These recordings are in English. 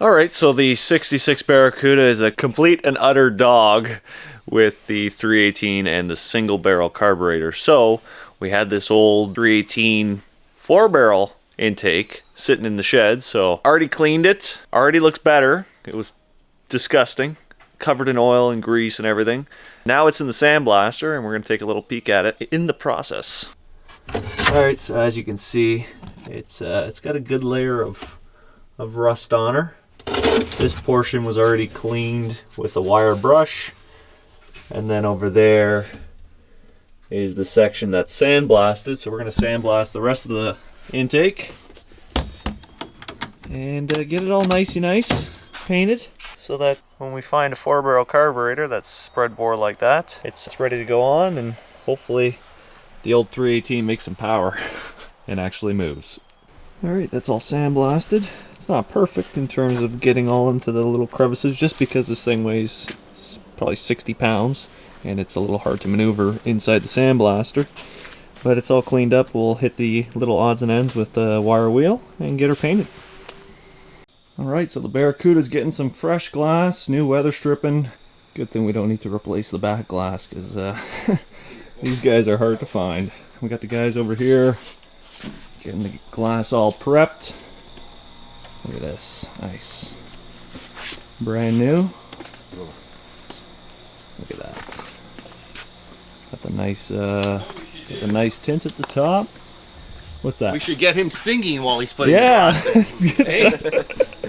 Alright, so the 66 Barracuda is a complete and utter dog with the 318 and the single barrel carburetor. So we had this old 318 4-barrel intake sitting in the shed, so already cleaned it, already looks better. It was disgusting, covered in oil and grease and everything. Now it's in the sandblaster and we're going to take a little peek at it in the process. Alright, so as you can see, it's got a good layer of rust on her. This portion was already cleaned with a wire brush, and then over there is the section that's sandblasted. So we're going to sandblast the rest of the intake and get it all nicey nice painted, so that when we find a 4-barrel carburetor that's spread bore like that, it's ready to go on, and hopefully the old 318 makes some power and actually moves. Alright, that's all sandblasted. It's not perfect in terms of getting all into the little crevices, just because this thing weighs probably 60 pounds and it's a little hard to maneuver inside the sandblaster. But it's all cleaned up. We'll hit the little odds and ends with the wire wheel and get her painted. Alright, so the Barracuda's getting some fresh glass, new weather stripping. Good thing we don't need to replace the back glass, because these guys are hard to find. We got the guys over here getting the glass all prepped. Look at this, nice. Brand new. Look at that. Got the nice tint at the top. What's that? We should get him singing while he's putting the glass in. Hey.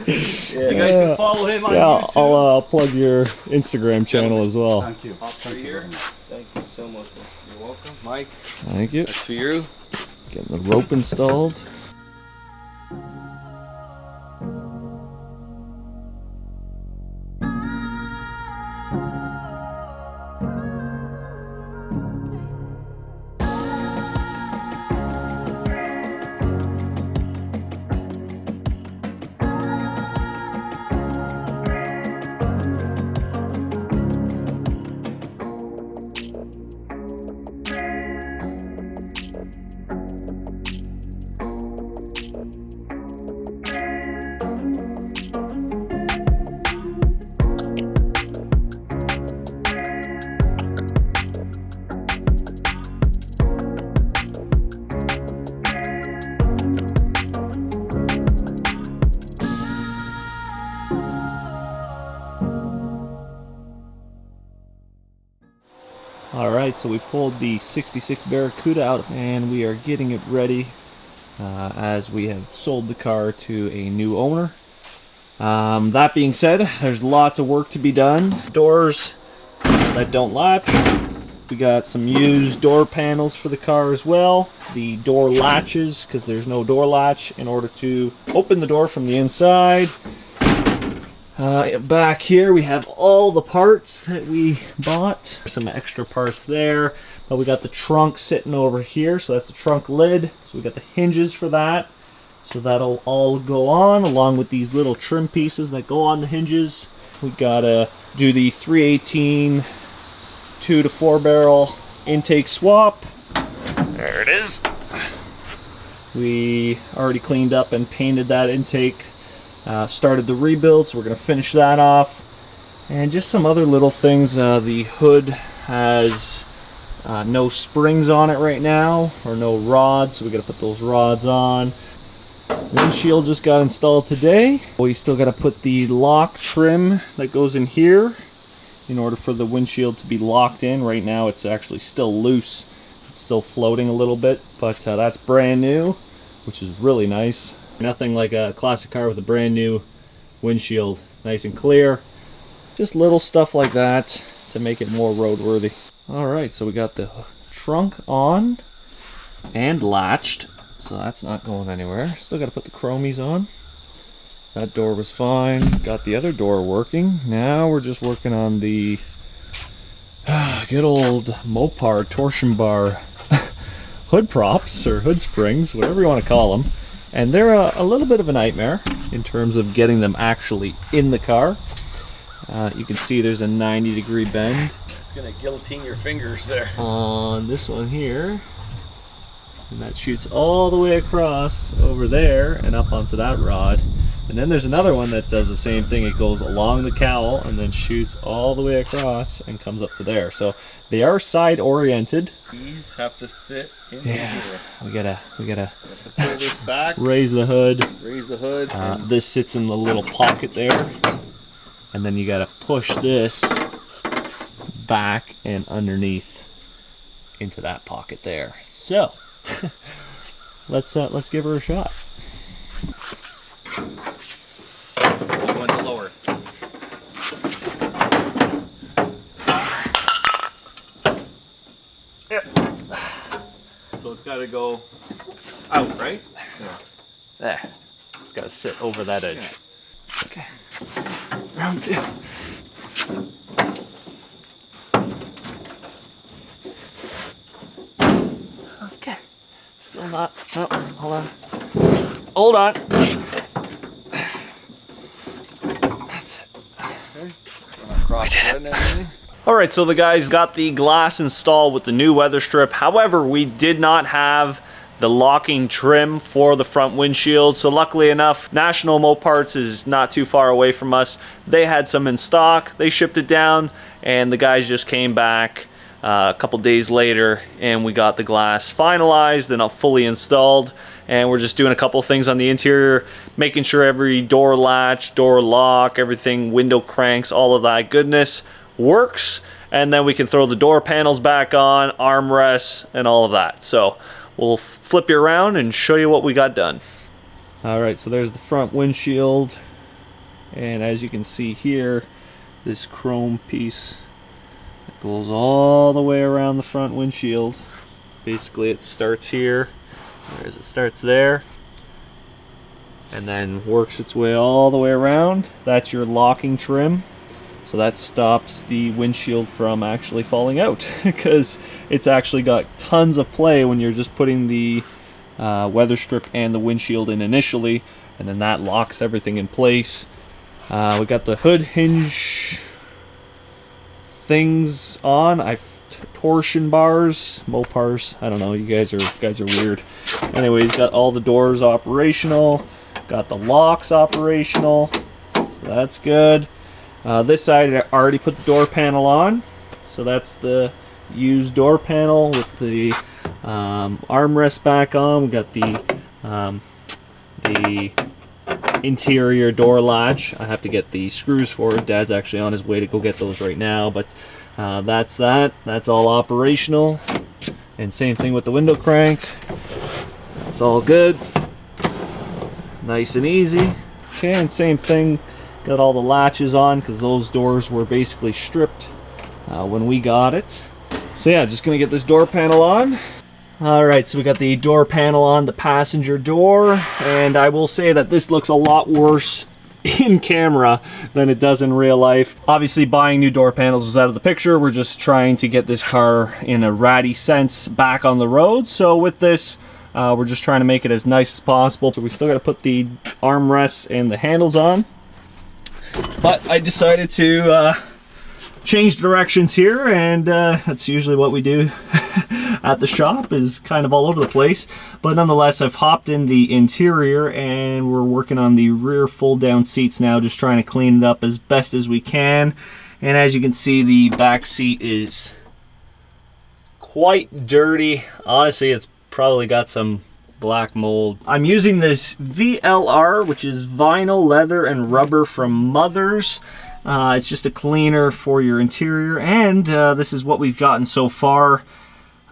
You guys can follow him on YouTube. I'll plug your Instagram channel as well. Thank you. Thank you so much. You're welcome. Mike. Thank you. That's for you. Getting the rope installed. Alright, so we pulled the 66 Barracuda out and we are getting it ready as we have sold the car to a new owner. That being said, there's lots of work to be done. Doors that don't latch. We got some used door panels for the car as well. The door latches, because there's no door latch, in order to open the door from the inside. Back here we have all the parts that we bought. Some extra parts there, but we got the trunk sitting over here, so that's the trunk lid. So we got the hinges for that, so that'll all go on along with these little trim pieces that go on the hinges. We gotta do the 318 2 to 4 barrel intake swap. There it is. We already cleaned up and painted that intake. Started the rebuild, so we're going to finish that off. And just some other little things. The hood has no springs on it right now, or no rods, so we got to put those rods on. Windshield just got installed today. We still got to put the lock trim that goes in here in order for the windshield to be locked in. Right now it's actually still loose. It's still floating a little bit, but that's brand new, which is really nice. Nothing like a classic car with a brand new windshield, nice and clear. Just little stuff like that to make it more roadworthy. Alright, so we got the trunk on and latched, so that's not going anywhere. Still got to put the chromies on. That door was fine. Got the other door working. Now we're just working on the good old Mopar torsion bar hood props, or hood springs, whatever you want to call them. And they're a little bit of a nightmare in terms of getting them actually in the car. You can see there's a 90-degree bend. It's gonna guillotine your fingers there. On this one here. And that shoots all the way across over there and up onto that rod. And then there's another one that does the same thing. It goes along the cowl and then shoots all the way across and comes up to there. So they are side oriented. These have to fit in Yeah, here. we gotta Pull this back, raise the hood. raise the hood. This sits in the little pocket there, and then you gotta push this back and underneath into that pocket there. So let's give her a shot. Going to lower. So it's got to go out, right? Yeah. There. It's gotta sit over that edge. Yeah. Okay. Round 2. Okay. Still not. No, hold on. Hold on. That's it. We did it. Alright, so the guys got the glass installed with the new weather strip. However, we did not have the locking trim for the front windshield. So luckily enough, National Moparts is not too far away from us. They had some in stock. They shipped it down, and the guys just came back a couple days later, and we got the glass finalized and fully installed. And we're just doing a couple things on the interior, making sure every door latch, door lock, everything, window cranks, all of that goodness works. And then we can throw the door panels back on, armrests, and all of that. So we'll flip you around and show you what we got done. Alright, so there's the front windshield. And as you can see here, this chrome piece goes all the way around the front windshield. Basically it starts here, whereas it starts there, and then works its way all the way around. That's your locking trim. So that stops the windshield from actually falling out because it's actually got tons of play when you're just putting the weather strip and the windshield in initially, and then that locks everything in place. We got the hood hinge things on. Torsion bars, Mopars. I don't know. You guys are weird. Anyways, got all the doors operational. Got the locks operational. So that's good. This side, I already put the door panel on. So that's the used door panel with the armrest back on. We got the interior door latch. I have to get the screws for it. Dad's actually on his way to go get those right now, but that's that. That's all operational. And same thing with the window crank. That's all good. Nice and easy. Okay, and same thing. Got all the latches on because those doors were basically stripped when we got it. So yeah, just gonna get this door panel on. Alright, so we got the door panel on the passenger door, and I will say that this looks a lot worse in camera than it does in real life. Obviously buying new door panels was out of the picture. We're just trying to get this car in a ratty sense back on the road. So with this, we're just trying to make it as nice as possible. So we still got to put the armrests and the handles on. But I decided to change directions here, and that's usually what we do at the shop, is kind of all over the place. But nonetheless, I've hopped in the interior and we're working on the rear fold down seats now, just trying to clean it up as best as we can. And as you can see, the back seat is quite dirty. Honestly, it's probably got some black mold. I'm using this VLR, which is vinyl, leather, and rubber from Mother's. It's just a cleaner for your interior, and this is what we've gotten so far.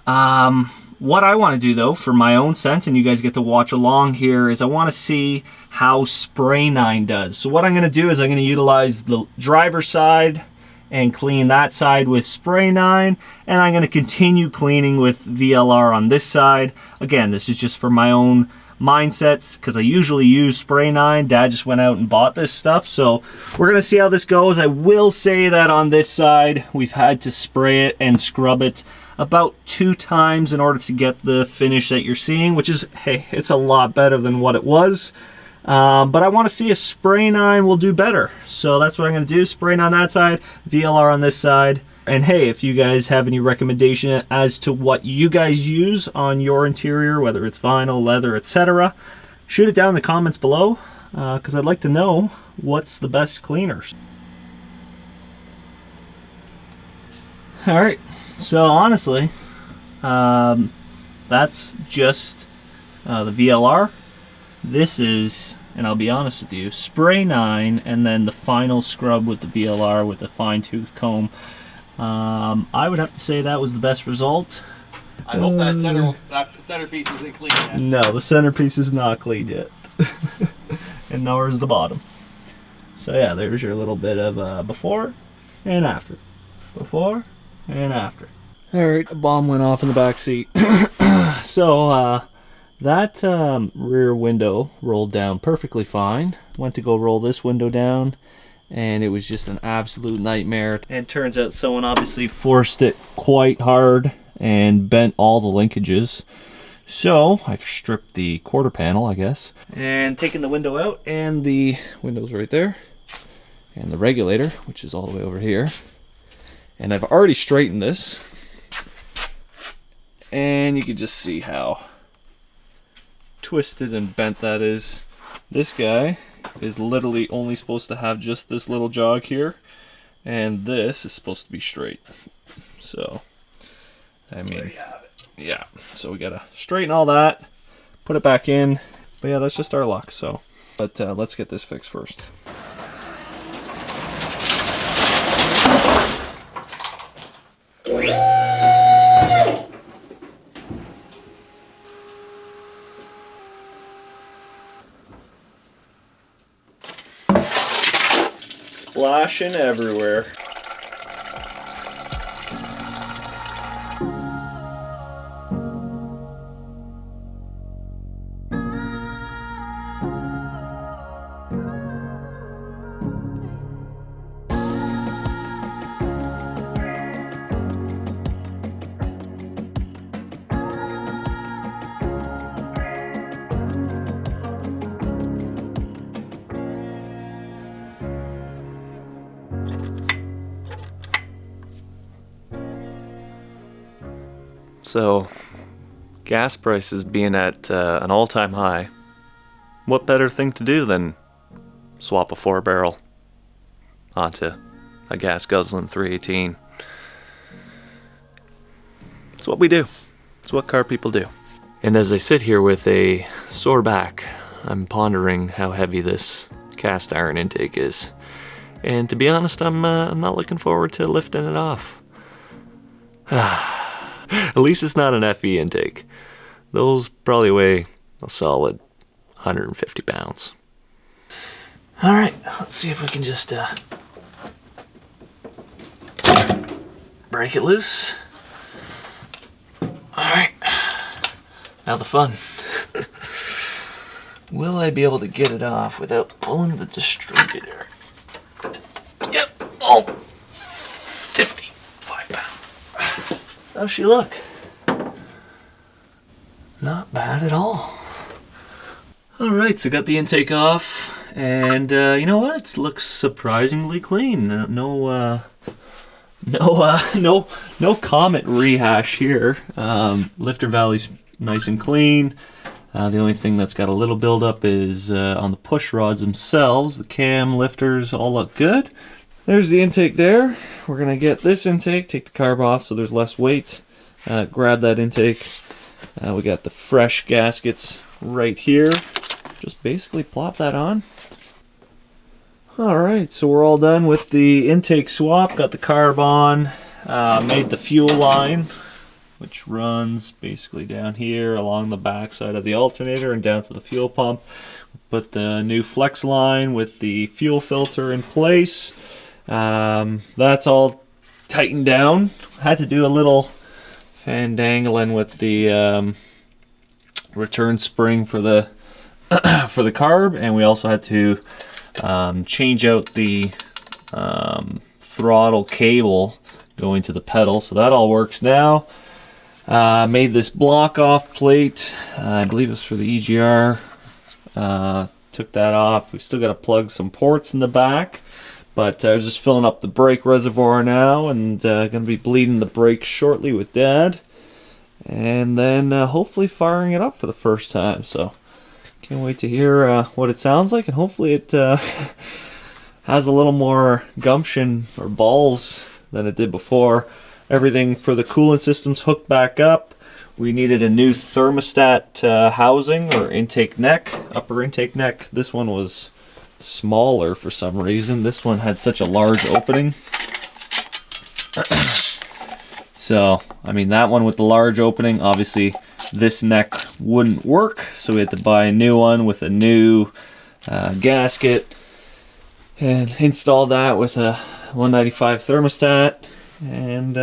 What I want to do though, for my own sense, and you guys get to watch along here, is I want to see how Spray 9 does. So what I'm going to do is I'm going to utilize the driver's side and clean that side with Spray 9, and I'm going to continue cleaning with VLR on this side. Again, this is just for my own mindsets, because I usually use Spray 9. Dad just went out and bought this stuff, so we're going to see how this goes. I will say that on this side, we've had to spray it and scrub it about 2 times in order to get the finish that you're seeing, which is, hey, it's a lot better than what it was. But I want to see if Spray 9 will do better. So that's what I'm going to do. Spray 9 on that side, VLR on this side. And hey, if you guys have any recommendation as to what you guys use on your interior, whether it's vinyl, leather, etc., shoot it down in the comments below. because I'd like to know what's the best cleaners. Alright, so honestly, that's just the VLR. This is, and I'll be honest with you, spray 9 and then the final scrub with the VLR with the fine tooth comb. I would have to say that was the best result. I hope that centerpiece isn't clean yet. No, the centerpiece is not clean yet. And nor is the bottom. So yeah, there's your little bit of before and after. Before and after. Alright, a bomb went off in the back seat. So that rear window rolled down perfectly fine. Went to go roll this window down, and it was just an absolute nightmare. And turns out someone obviously forced it quite hard and bent all the linkages. So I've stripped the quarter panel, I guess, and taken the window out, and the window's right there, and the regulator, which is all the way over here. And I've already straightened this, and you can just see how twisted and bent that is. This guy is literally only supposed to have just this little jog here, and this is supposed to be straight. So I mean, yeah, so we gotta straighten all that, put it back in. But yeah, that's just our luck. So but let's get this fixed first. Splashing everywhere. So, gas prices being at an all-time high, what better thing to do than swap a 4-barrel onto a gas guzzling 318? It's what we do. It's what car people do. And as I sit here with a sore back, I'm pondering how heavy this cast iron intake is. And to be honest, I'm not looking forward to lifting it off. At least it's not an FE intake. Those probably weigh a solid 150 pounds. Alright, let's see if we can just break it loose. Alright, now the fun. Will I be able to get it off without pulling the distributor? Yep, oh, 55 pounds. How's she look? Not bad at all. Alright, so got the intake off, and you know what? It looks surprisingly clean. No Comet rehash here. Lifter valley's nice and clean. The only thing that's got a little buildup is on the push rods themselves. The cam lifters all look good. There's the intake there. We're gonna get this intake, take the carb off so there's less weight. Grab that intake. We got the fresh gaskets right here. Just basically plop that on. Alright, so we're all done with the intake swap. Got the carb on. Made the fuel line, which runs basically down here along the back side of the alternator and down to the fuel pump. Put the new flex line with the fuel filter in place. That's all tightened down. Had to do a little fandangling with the return spring for the for the carb, and we also had to change out the throttle cable going to the pedal, so that all works now. Made this block off plate, I believe it was for the EGR. Took that off. We still got to plug some ports in the back, but I was just filling up the brake reservoir now, and going to be bleeding the brakes shortly with Dad, and then hopefully firing it up for the first time. So Can't wait to hear what it sounds like, and hopefully it has a little more gumption or balls than it did before. Everything for the coolant system's hooked back up. We needed a new thermostat housing or intake neck, upper intake neck. This one was smaller for some reason. This one had such a large opening. So, I mean, that one with the large opening, obviously this neck wouldn't work, so we had to buy a new one with a new gasket and install that with a 195 thermostat, and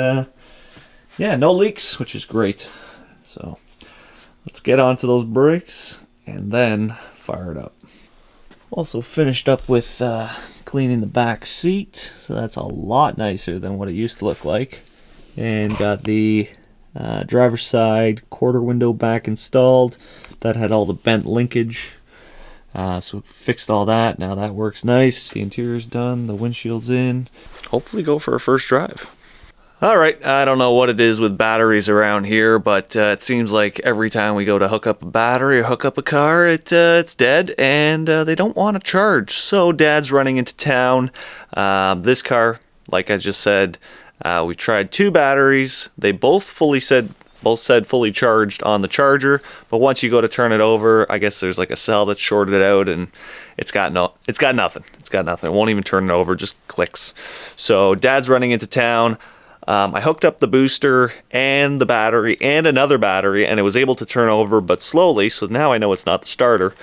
yeah, no leaks, which is great. So let's get onto those brakes and then fire it up. Also finished up with cleaning the back seat, so that's a lot nicer than what it used to look like. And got the driver's side quarter window back installed. That had all the bent linkage, so fixed all that. Now that works nice. The interior's done, the windshield's in. Hopefully go for a first drive. Alright, I don't know what it is with batteries around here, but it seems like every time we go to hook up a battery or hook up a car, it's dead, and they don't want to charge. So Dad's running into town. This car, like I just said, we tried 2 batteries. They both said fully charged on the charger, but once you go to turn it over, I guess there's like a cell that's shorted out, and it's got nothing. It won't even turn it over, just clicks. So Dad's running into town. I hooked up the booster and the battery and another battery, and it was able to turn over, but slowly, so now I know it's not the starter.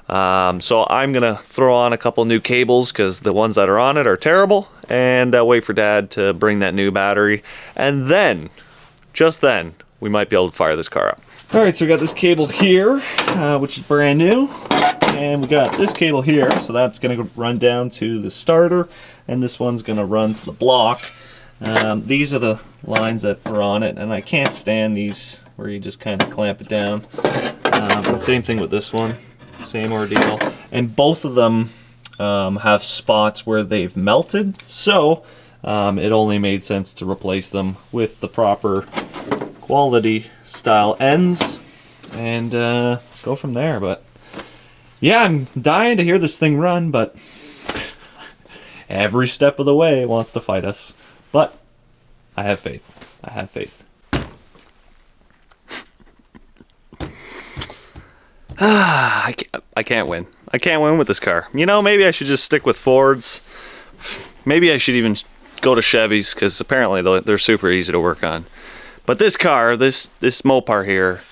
So I'm gonna throw on a couple new cables because the ones that are on it are terrible, and wait for Dad to bring that new battery, and then, just then, we might be able to fire this car up. Alright, so we got this cable here, which is brand new, and we got this cable here, so that's gonna run down to the starter, and this one's gonna run to the block. These are the lines that are on it, and I can't stand these where you just kind of clamp it down. Same thing with this one, same ordeal. And both of them have spots where they've melted, so it only made sense to replace them with the proper quality style ends and go from there. But yeah, I'm dying to hear this thing run, but every step of the way it wants to fight us. But I have faith. I have faith. I can't win. I can't win with this car. You know, maybe I should just stick with Fords. Maybe I should even go to Chevys, because apparently they're super easy to work on. But this car, this Mopar here,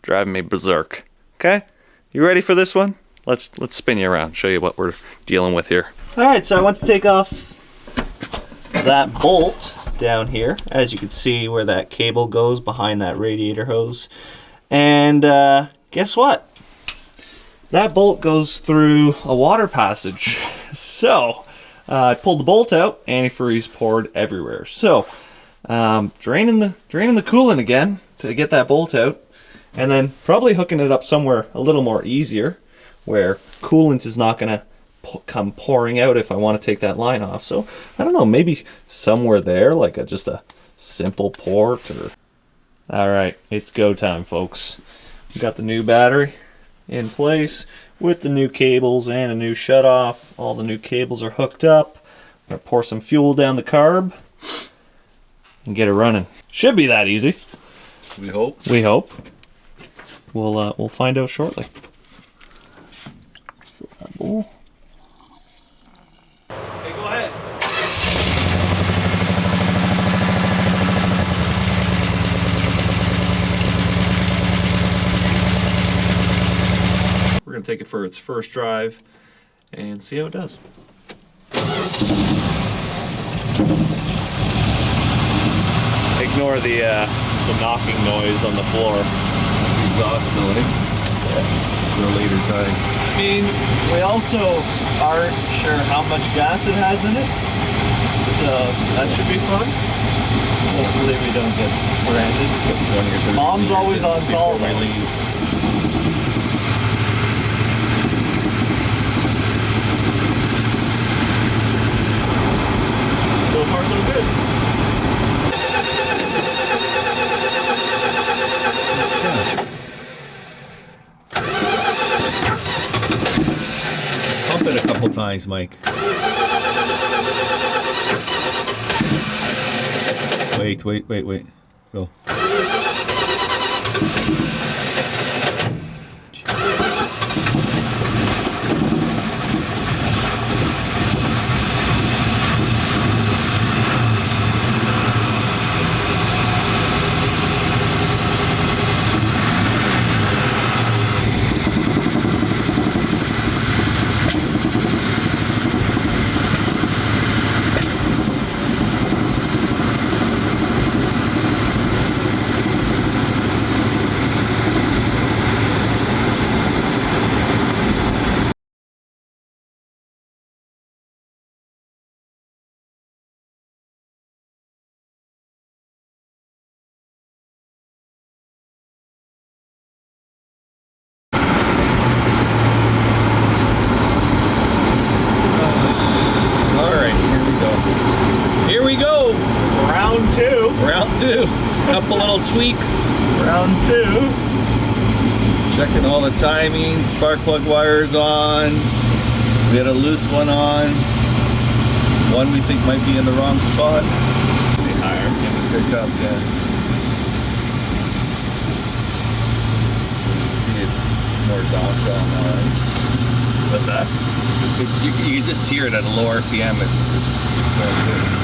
driving me berserk. Okay? You ready for this one? Let's spin you around, show you what we're dealing with here. Alright, so I want to take off that bolt down here. As you can see where that cable goes behind that radiator hose. And guess what? That bolt goes through a water passage. So I pulled the bolt out, antifreeze poured everywhere. So draining the coolant again to get that bolt out, and then probably hooking it up somewhere a little more easier where coolant is not going to come pouring out if I want to take that line off. So I don't know, maybe somewhere there, like just a simple port. Or all right, it's go time, folks. We got the new battery in place with the new cables and a new shutoff. All the new cables are hooked up. I'm gonna pour some fuel down the carb and get it running. Should be that easy. We hope. We hope. We'll find out shortly. Let's fill that bowl. Hey, go ahead. We're gonna take it for its first drive and see how it does. Ignore the knocking noise on the floor. That's the exhaust though, eh? Yeah. It's for a later time. I mean, we also aren't sure how much gas it has in it, so that should be fun. Hopefully we don't get stranded. Mom's always on call before we leave. So far so good. couple times, Mike. Wait. Go. Here we go. Round two. Couple little tweaks. Round 2. Checking all the timing. Spark plug wires on. We had a loose one on. One we think might be in the wrong spot. Be higher. Pick up, yeah. You see, it's more docile now, right? What's that? You can just hear it at a low RPM. It's going good.